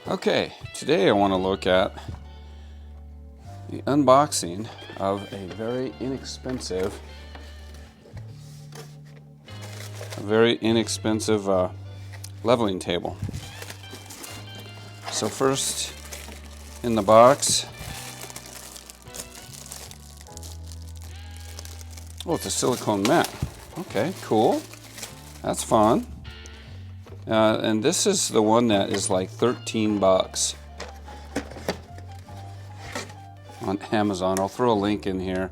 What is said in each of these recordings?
Okay, today I want to look at the unboxing of a very inexpensive leveling table. So first in the box, oh, it's a silicone mat. Okay, cool. That's fun. And this is the one that is like 13 bucks on Amazon. I'll throw a link in here.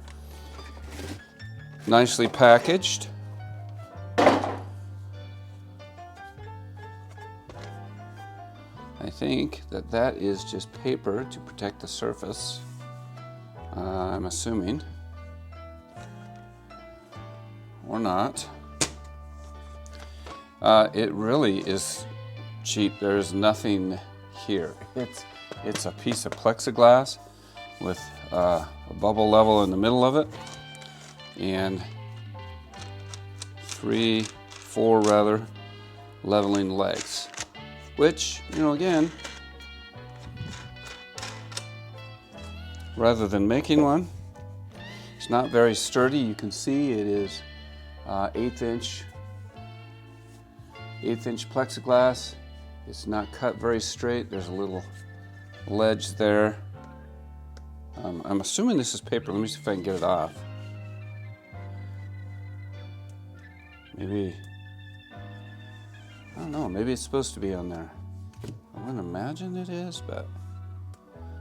Nicely packaged. I think that is just paper to protect the surface. I'm assuming. Or not. It really is cheap. There's nothing here. It's a piece of plexiglass with a bubble level in the middle of it, and four leveling legs. Which, again, rather than making one, it's not very sturdy. You can see it is 1/8 inch plexiglass. It's not cut very straight. There's a little ledge there. I'm assuming this is paper. Let me see if I can get it off. Maybe, I don't know, maybe it's supposed to be on there. I wouldn't imagine it is, but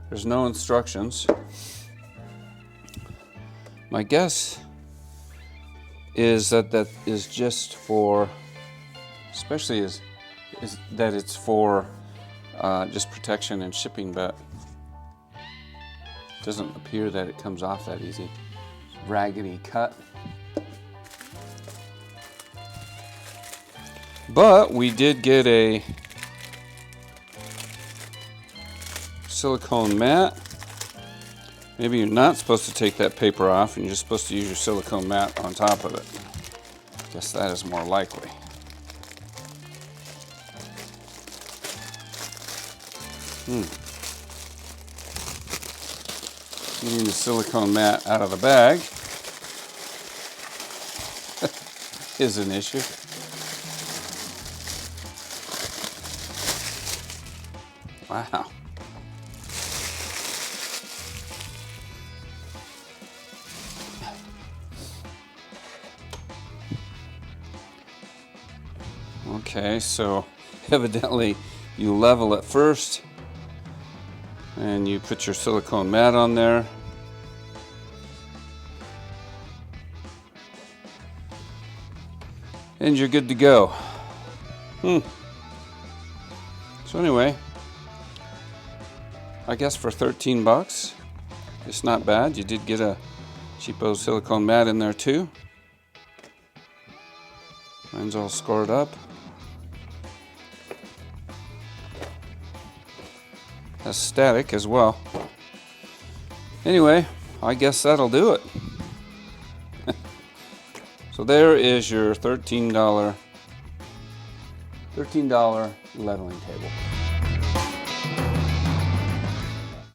there's no instructions. My guess is that is just for, especially is that it's for just protection and shipping, but it doesn't appear that it comes off that easy. Raggedy cut. But we did get a silicone mat. Maybe you're not supposed to take that paper off and you're just supposed to use your silicone mat on top of it. I guess that is more likely. Getting the silicone mat out of the bag is an issue. Wow. Okay, so evidently you level it first and you put your silicone mat on there. And you're good to go. So anyway, I guess for 13 bucks, it's not bad. You did get a cheapo silicone mat in there too. Mine's all scored up. Has static as well. Anyway, I guess that'll do it. So there is your $13 leveling table.